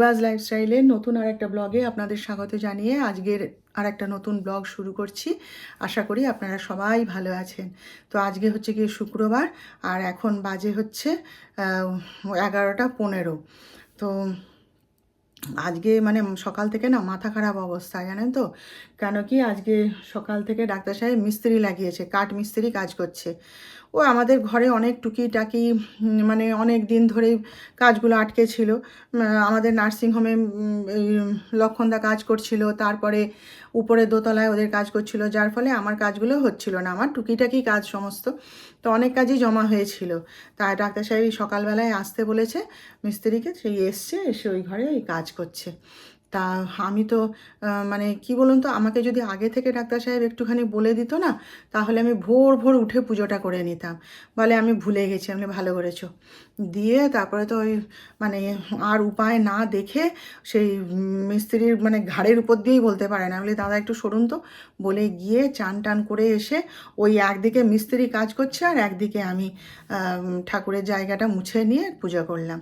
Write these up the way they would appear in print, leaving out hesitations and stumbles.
রিবাজ লাইফস্টাইলের নতুন আরেকটা ব্লগে আপনাদের স্বাগত জানিয়ে আজকের আরেকটা নতুন ব্লগ শুরু করছি। আশা করি আপনারা সবাই ভালো আছেন। তো আজকে হচ্ছে কি শুক্রবার, আর এখন বাজে হচ্ছে 11:15। তো আজকে মানে সকাল থেকে না মাথা খারাপ অবস্থা, জানেন তো। কেন কি আজকে সকাল থেকে ডাক্তার সাহেব মিস্ত্রি লাগিয়েছে, কাঠ মিস্ত্রি কাজ করছে। ও আমাদের ঘরে অনেক টুকিটাকি মানে অনেক দিন ধরেই কাজগুলো আটকে ছিল। আমাদের নার্সিংহোমে এই লক্ষণদা কাজ করছিল, তারপরে উপরে দোতলায় ওদের কাজ করছিল, যার ফলে আমার কাজগুলো হচ্ছিল না, আমার টুকিটাকি কাজ সমস্ত। তো অনেক কাজই জমা হয়েছিল। তাই ডাক্তার সাহেব সকালবেলায় আসতে বলেছে মিস্ত্রিকে, সেই এসছে, এসে ওই ঘরে ওই কাজ করছে। তা আমি তো মানে কি বলুন তো, আমাকে যদি আগে থেকে ডাক্তার সাহেব একটুখানি বলে দিত না, তাহলে আমি ভোর ভোর উঠে পুজোটা করে নিতাম। বলে আমি ভুলে গেছি। আমি ভালো করেছো। দিয়ে তারপরে তো ওই মানে আর উপায় না দেখে সেই মিস্ত্রির মানে ঘাড়ের উপর দিয়েই বলতে পারে না, বলি দাদা একটু সরুন তো, বলে গিয়ে চান টান করে এসে ওই একদিকে মিস্ত্রি কাজ করছে আর একদিকে আমি ঠাকুরের জায়গাটা মুছে নিয়ে পুজো করলাম।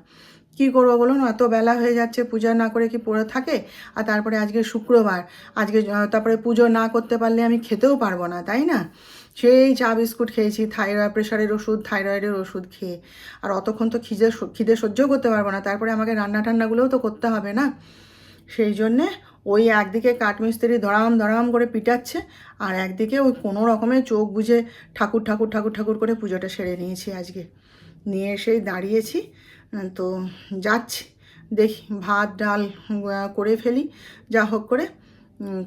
কী করবো বলুন, এত বেলা হয়ে যাচ্ছে, পূজা না করে কি পড়ে থাকে। আর তারপরে আজকে শুক্রবার, আজকে তারপরে পুজো না করতে পারলে আমি খেতেও পারবো না, তাই না। সেই চা বিস্কুট খেয়েছি, থাইরয়েড প্রেশারের ওষুধ, থাইরয়েডের ওষুধ খেয়ে। আর অতক্ষণ তো খিদে সহ্য করতে পারবো না, তারপরে আমাকে রান্না টান্নাগুলোও তো করতে হবে না। সেই জন্যে ওই একদিকে কাঠমিস্ত্রি ধড়াম ধড়াম করে পিটাচ্ছে, আর একদিকে ওই কোনো রকমের চোখ বুজে ঠাকুর ঠাকুর ঠাকুর ঠাকুর করে পুজোটা সেরে নিয়েছি আজকে। নিয়ে এসেই দাঁড়িয়েছি। তো যাচ্ছি, দেখি ভাত ডাল করে ফেলি, যা হোক করে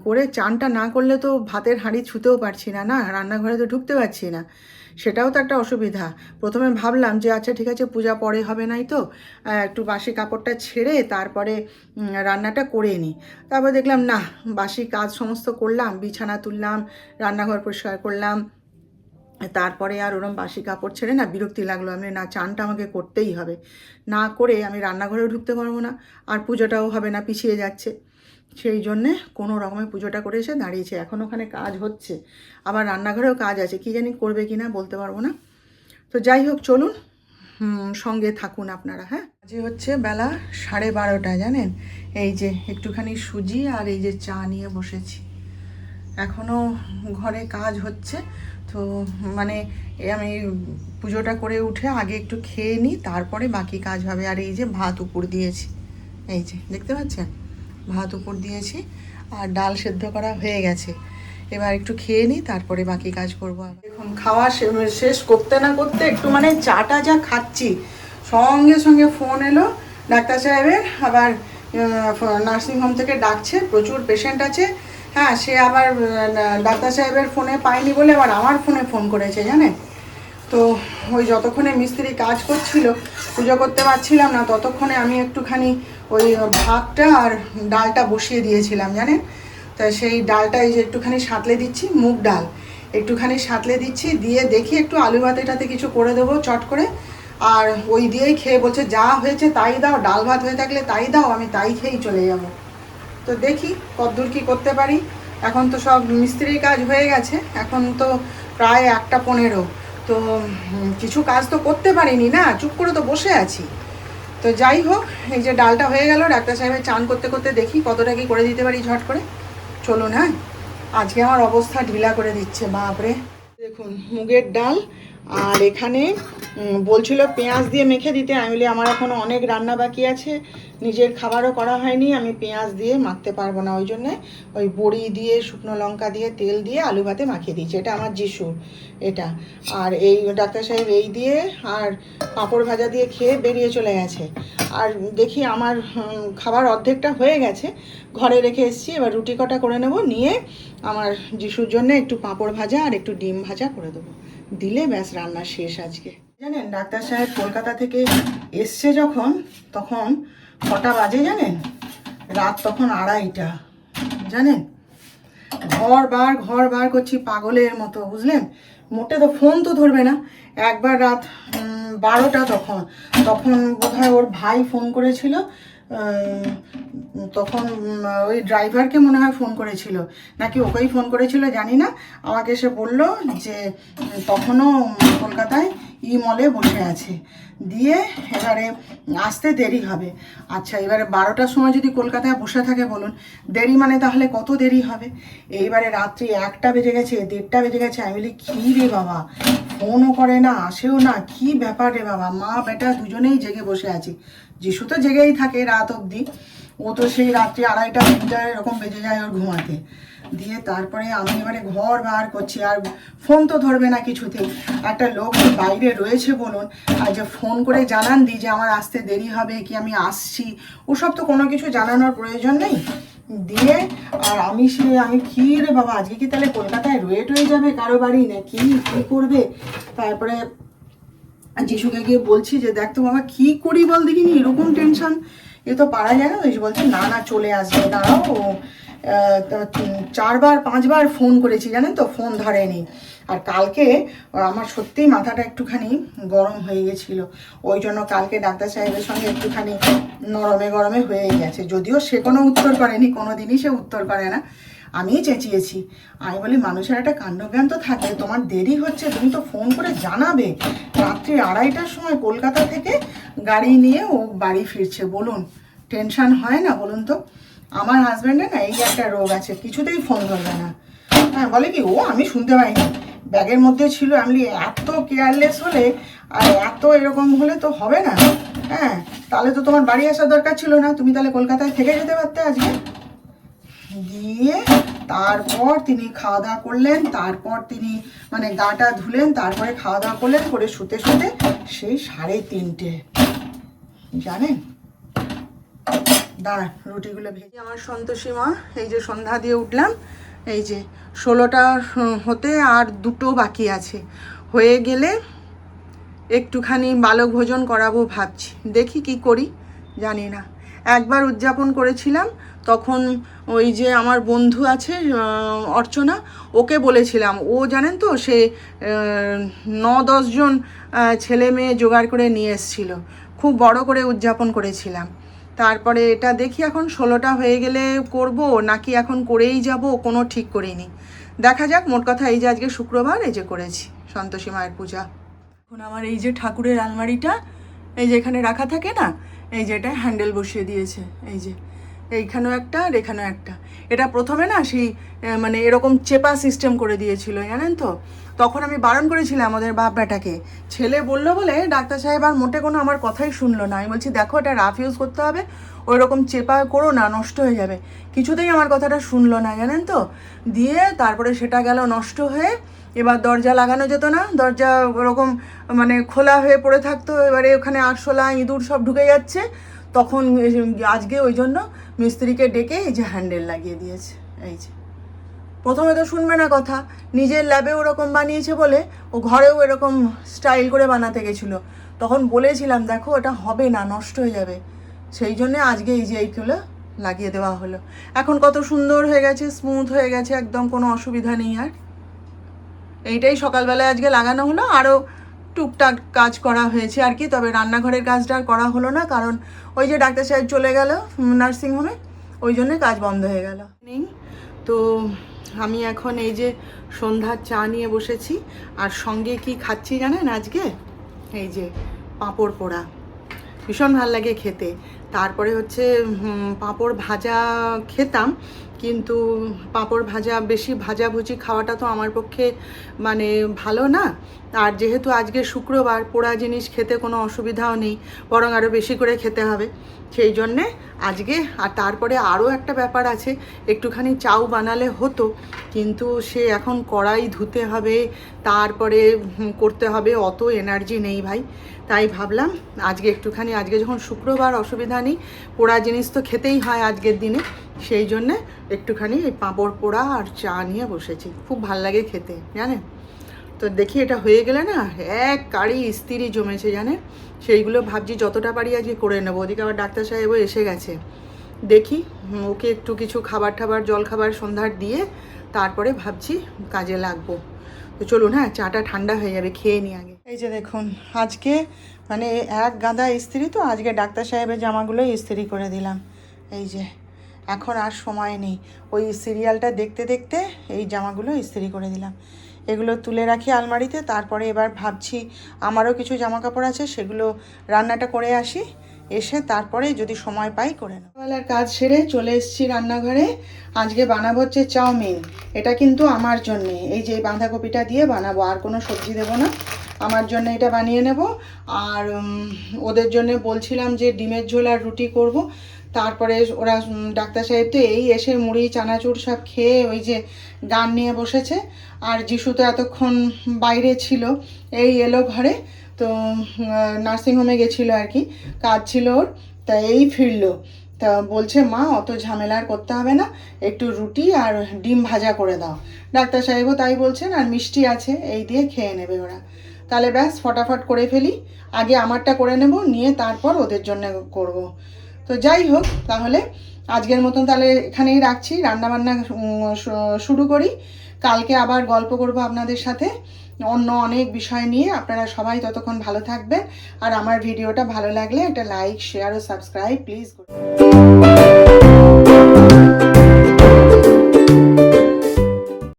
করে চানটা না করলে তো ভাতের হাঁড়ি ছুতেও পারছি না, না রান্নাঘরে তো ঢুকতে পারছি না। সেটাও তো একটা অসুবিধা। প্রথমে ভাবলাম যে আচ্ছা ঠিক আছে, পূজা পরে হবে নাই তো, একটু বাসি কাপড়টা ছেড়ে তারপরে রান্নাটা করে নিই। তারপর দেখলাম না, বাসি কাজ সমস্ত করলাম, বিছানা তুললাম, রান্নাঘর পরিষ্কার করলাম, তারপরে আর ওরম বাসি কাপড় ছেড়ে না বিরক্তি লাগলো। আমি না, চানটা আমাকে করতেই হবে, না করে আমি রান্নাঘরেও ঢুকতে পারবো না, আর পুজোটাও হবে না, পিছিয়ে যাচ্ছে। সেই জন্যে কোনো রকমের পুজোটা করে এসে দাঁড়িয়েছে। এখন ওখানে কাজ হচ্ছে, আবার রান্নাঘরেও কাজ আছে, কী জানি করবে কি না বলতে পারবো না। তো যাই হোক, চলুন সঙ্গে থাকুন আপনারা। হ্যাঁ, যে হচ্ছে বেলা 12:30, জানেন। এই যে একটুখানি সুজি আর এই যে চা নিয়ে বসেছি। এখনও ঘরে কাজ হচ্ছে। তো মানে আমি পুজোটা করে উঠে আগে একটু খেয়ে নিই, তারপরে বাকি কাজ হবে। আর এই যে ভাত উপর দিয়েছি, এই যে দেখতে পাচ্ছেন, ভাত উপর দিয়েছি, আর ডাল সেদ্ধ করা হয়ে গেছে। এবার একটু খেয়ে নিই, তারপরে বাকি কাজ করবো। দেখুন, খাওয়া শেষ করতে না করতে একটু মানে চাটা যা খাচ্ছি, সঙ্গে সঙ্গে ফোন এলো ডাক্তার সাহেবের। আবার নার্সিংহোম থেকে ডাকছে, প্রচুর পেশেন্ট আছে। হ্যাঁ, সে আবার ডাক্তার সাহেবের ফোনে পায়নি বলে আবার আমার ফোনে ফোন করেছে, জানেন তো। ওই যতক্ষণে মিস্ত্রি কাজ করছিল, পুজো করতে পারছিলাম না, ততক্ষণে আমি একটুখানি ওই ভাতটা আর ডালটা বসিয়ে দিয়েছিলাম, জানেন। তা সেই ডালটা এই যে একটুখানি সাঁতলে দিচ্ছি, মুগ ডাল একটুখানি সাঁতলে দিচ্ছি, দিয়ে দেখি একটু আলু ভাত এটাতে কিছু করে দেবো চট করে। আর ওই দিয়েই খেয়ে বলছে যা হয়েছে তাই দাও, ডাল ভাত হয়ে থাকলে তাই দাও, আমি তাই খেয়েই চলে যাব। তো দেখি কতদূর কী করতে পারি। এখন তো সব মিস্ত্রির কাজ হয়ে গেছে, এখন তো প্রায় 1:15। তো কিছু কাজ তো করতে পারিনি না, চুপ করে তো বসে আছি। তো যাই হোক, এই যে ডালটা হয়ে গেল, ডাক্তার সাহেবের চান করতে করতে দেখি কতটা কি করে দিতে পারি ঝট করে। চলুন। হ্যাঁ, আজকে আমার অবস্থা ঢিলা করে দিচ্ছে, বাপরে। দেখুন, মুগের ডাল, আর এখানে বলছিল পেঁয়াজ দিয়ে মেখে দিতে। আমি বলি আমার এখনও অনেক রান্না বাকি আছে, নিজের খাবারও করা হয়নি, আমি পেঁয়াজ দিয়ে মাখতে পারবো না। ওই জন্যে ওই বড়ি দিয়ে, শুকনো লঙ্কা দিয়ে, তেল দিয়ে আলু ভাতে মাখিয়ে দিয়েছি। এটা আমার যিশুর এটা। আর এই ডাক্তার সাহেব এই দিয়ে আর পাঁপড় ভাজা দিয়ে খেয়ে বেরিয়ে চলে গেছে। আর দেখি আমার খাবার অর্ধেকটা হয়ে গেছে, ঘরে রেখে এসেছি। এবার রুটি কটা করে নেব, নিয়ে আমার যিশুর জন্য একটু পাঁপড় ভাজা আর একটু ডিম ভাজা করে দেবো, দিলে ব্যাস রান্না শেষ আজকে। জানেন, ডাক্তার সাহেব কলকাতা থেকে এসছে যখন, তখন কটা বাজে জানেন? রাত তখন 2:30, জানেন। ঘর বার করছি পাগলের মতো, বুঝলেন। মোটে তো ফোন তো ধরবে না। একবার রাত 12টা, তখন বোধহয় ওর ভাই ফোন করেছিল তখন ওই ড্রাইভারকে মনে হয় ফোন করেছিল, নাকি ওকেই ফোন করেছিল জানি না। আমাকে এসে বলল যে তখনও কলকাতায় ই মলে বসে আছে, দিয়ে এবারে আসতে দেরি হবে। আচ্ছা, এবারে 12টার সময় যদি কলকাতায় বসে থাকে বলুন, দেরি মানে তাহলে কত দেরি হবে? এইবারে রাত্রি 1টা বেজে গেছে, 1:30টা বেজে গেছে। আমি বলি কী রে বাবা, ফোনও করে না, আসেও না, কি ব্যাপার রে বাবা। মা বেটা দুজনেই জেগে বসে আছি। যিশু তো জেগেই থাকে রাত অবধি, ও তো সেই রাত্রি 2:30টা 3টা এরকম বেজে যায় ওর ঘুমাতে। দিয়ে তারপরে আমি এবারে ঘর বার করছি, আর ফোন তো ধরবে না কিছুতেই। একটা লোক বাইরে রয়েছে বলুন, আর যে ফোন করে জানান দিই যে আমার আসতে দেরি হবে কি আমি আসছি, ওসব তো কোনো কিছু জানানোর প্রয়োজন নেই। দিয়ে আর আমি কী রে বাবা, আজকে কি তাহলে কলকাতায় রয়ে টয়ে যাবে কারো বাড়ি, না কী করবে? তারপরে যিশুকে গিয়ে বলছি যে দেখ তো বাবা কী করি বল দেখিনি, এরকম টেনশন, এ তো পারা যায় না। যিশু বলছে না না চলে আসবে, দাঁড়াও। 4বার 5বার ফোন করেছি জানেন তো, ফোন ধরেনি। আর কালকে আমার সত্যিই মাথাটা একটুখানি গরম হয়ে গেছিলো, ওই জন্য কালকে ডাক্তার সাহেবের সঙ্গে একটুখানি নরমে গরমে হয়ে গেছে। যদিও সে কোনো উত্তর করেনি, কোনো দিনই সে উত্তর করে না, আমিই চেঁচিয়েছি। আমি বলি মানুষের একটা কাণ্ডজ্ঞান তো থাকে, তোমার দেরি হচ্ছে তুমি তো ফোন করে জানাবে। রাত্রি 2:30টার সময় কলকাতা থেকে গাড়ি নিয়ে ও বাড়ি ফিরছে, বলুন টেনশন হয় না বলুন তো? আমার হাজব্যান্ডের না এই একটা রোগ আছে, কিছুতেই ফোন ধরবে না। হ্যাঁ, বলে কি ও আমি শুনতে পাইনি, ব্যাগের মধ্যে ছিল। আমি এত কেয়ারলেস হলে আর এত এরকম হলে তো হবে না। হ্যাঁ, তাহলে তো তোমার বাড়ি আসার দরকার ছিল না, তুমি তাহলে কলকাতায় থেকে যেতে পারতে আজকে। দিয়ে তারপর তিনি খাওয়া দাওয়া করলেন, তারপর তিনি মানে গাটা ধুলেন, তারপরে খাওয়া দাওয়া করলেন, করে শুতে শুতে সেই 3:30 জানেন। দাঁড়ান রুটিগুলো ভেজে। আমার সন্তোষী মা, এই যে সন্ধ্যা দিয়ে উঠলাম, এই যে 16টা হতে আর 2টো বাকি আছে, হয়ে গেলে একটুখানি বালক ভোজন করাবো ভাবছি, দেখি কি করি জানি না। একবার উদযাপন করেছিলাম, তখন ওই যে আমার বন্ধু আছে অর্চনা, ওকে বলেছিলাম, ও জানেন তো সে 9-10 জন ছেলে মেয়ে জোগাড় করে নিয়ে এসেছিলো, খুব বড় করে উদযাপন করেছিলাম। তারপরে এটা দেখি এখন 16টা হয়ে গেলে করব নাকি এখন করেই যাব, কোনো ঠিক করিনি, দেখা যাক। মোট কথা এই যে আজকে শুক্রবার, এই যে করেছি সন্তোষী মায়ের পূজা। এখন আমার এই যে ঠাকুরের আলমারিটা, এই যে এখানে রাখা থাকে না, এই যে এটা হ্যান্ডেল বসিয়ে দিয়েছে, এই যে এইখানেও একটা আর এখানেও একটা। এটা প্রথমে না সেই মানে এরকম চেপা সিস্টেম করে দিয়েছিল জানেন তো, তখন আমি বারণ করেছিলাম আমাদের বাপ বেটাকে, ছেলে বললো বলে ডাক্তার সাহেব আর মোটে কোনো আমার কথাই শুনলো না। আমি বলছি দেখো এটা রাফ ইউজ করতে হবে, ওই রকম চেপা করো না, নষ্ট হয়ে যাবে। কিছুতেই আমার কথাটা শুনলো না জানেন তো। দিয়ে তারপরে সেটা গেল নষ্ট হয়ে, এবার দরজা লাগানো যেত না, দরজা ওরকম মানে খোলা হয়ে পড়ে থাকতো, এবারে ওখানে আরশোলা ইঁদুর সব ঢুকে যাচ্ছে। তখন আজকে ওই জন্য মিস্ত্রিকে ডেকে এই যে হ্যান্ডেল লাগিয়ে দিয়েছে। এই যে প্রথমে তো শুনবে না কথা, নিজের ল্যাবে ওরকম বানিয়েছে বলে ও ঘরেও এরকম স্টাইল করে বানাতে গেছিলো। তখন বলেছিলাম দেখো এটা হবে না, নষ্ট হয়ে যাবে, সেই জন্যে আজকে এই যে এইগুলো লাগিয়ে দেওয়া হলো। এখন কত সুন্দর হয়ে গেছে, স্মুথ হয়ে গেছে, একদম কোনো অসুবিধা নেই আর। এইটাই সকালবেলায় আজকে লাগানো হলো, আরও টুকটাক কাজ করা হয়েছে আর কি, তবে রান্নাঘরের কাজটা আর করা হলো না, কারণ ওই যে ডাক্তার সাহেব চলে গেল নার্সিংহোমে, ওই জন্যে কাজ বন্ধ হয়ে গেল। তো আমি এখন এই যে সন্ধ্যার চা নিয়ে বসেছি, আর সঙ্গে কি খাচ্ছি জানেন আজকে, এই যে পাঁপড় পোড়া, ভীষণ ভাল লাগে খেতে। তারপরে হচ্ছে পাঁপড় ভাজা খেতাম, কিন্তু পাঁপড় ভাজা বেশি ভাজাভুজি খাওয়াটা তো আমার পক্ষে মানে ভালো না। আর যেহেতু আজকে শুক্রবার, পোড়া জিনিস খেতে কোনো অসুবিধাও নেই, বরং আরও বেশি করে খেতে হবে, সেই জন্যে আজকে। আর তারপরে আরও একটা ব্যাপার আছে, একটুখানি চাউ বানালে হতো, কিন্তু সে এখন কড়াই ধুতে হবে, তারপরে করতে হবে, অত এনার্জি নেই ভাই। তাই ভাবলাম আজকে একটুখানি, আজকে যখন শুক্রবার অসুবিধা নেই, পোড়া জিনিস তো খেতেই হয় আজকের দিনে, সেই জন্যে একটুখানি এই পাঁপড় পোড়া আর চা নিয়ে বসেছি, খুব ভাল লাগে খেতে জানেন তো। দেখি এটা হয়ে গেলে না এক কারি ইস্তিরি জমেছে জানেন, সেইগুলো ভাবছি যতটা পারি আজকে করে নেবো। ওদিকে আবার ডাক্তার সাহেবও এসে গেছে, দেখি ওকে একটু কিছু খাবার টাবার জল খাবার সন্ধ্যার দিয়ে তারপরে ভাবছি কাজে লাগবো। তো চলুন, হ্যাঁ চাটা ঠান্ডা হয়ে যাবে, খেয়ে নিই আগে। এই যে দেখুন আজকে মানে এক গাদা ইস্ত্রি, তো আজকে ডাক্তার সাহেবের জামাগুলো ইস্ত্রি করে দিলাম। এই যে এখন আর সময় নেই, ওই সিরিয়ালটা দেখতে দেখতে এই জামাগুলো ইস্ত্রি করে দিলাম। এগুলো তুলে রাখি আলমারিতে। তারপরে এবার ভাবছি আমারও কিছু জামা কাপড় আছে, সেগুলো রান্নাটা করে আসি, এসে তারপরে যদি সময় পাই করে নেব। সকালের কাজ সেরে চলে এসেছি রান্নাঘরে। আজকে বানাবো হচ্ছে চাউমিন। এটা কিন্তু আমার জন্যে, এই যে বাঁধাকপিটা দিয়ে বানাবো, আর কোনো সবজি দেবো না, আমার জন্য এটা বানিয়ে নেব। আর ওদের জন্য বলছিলাম যে ডিমের ঝোল আর রুটি করব। তারপরে ওরা ডাক্তার সাহেব তো এই এসে মুড়ি চানাচুর সব খেয়ে ওই যে গান নিয়ে বসেছে। আর যিশু তো এতক্ষণ বাইরে ছিল, এই এলো ঘরে। তো নার্সিংহোমে গেছিলো আর কি, কাজ ছিল ওর, তা এই ফিরলো। তা বলছে মা অত ঝামেলা আর করতে হবে না, একটু রুটি আর ডিম ভাজা করে দাও। ডাক্তার সাহেবও তাই বলছেন, আর মিষ্টি আছে, এই দিয়ে খেয়ে নেবে ওরা। তাহলে ব্যাস ফটাফট করে ফেলি, আগে আমারটা করে নেব, নিয়ে তারপর ওদের জন্য করব। তো যাই হোক, তাহলে আজকের মতন তাহলে এখানেই রাখছি, রান্নাবান্না শুরু করি। কালকে আবার গল্প করব আপনাদের সাথে অন্য অনেক বিষয় নিয়ে। আপনারা সবাই ততক্ষণ ভালো থাকবেন, আর আমার ভিডিওটা ভালো লাগলে একটা লাইক, শেয়ার ও সাবস্ক্রাইব প্লিজ করুন।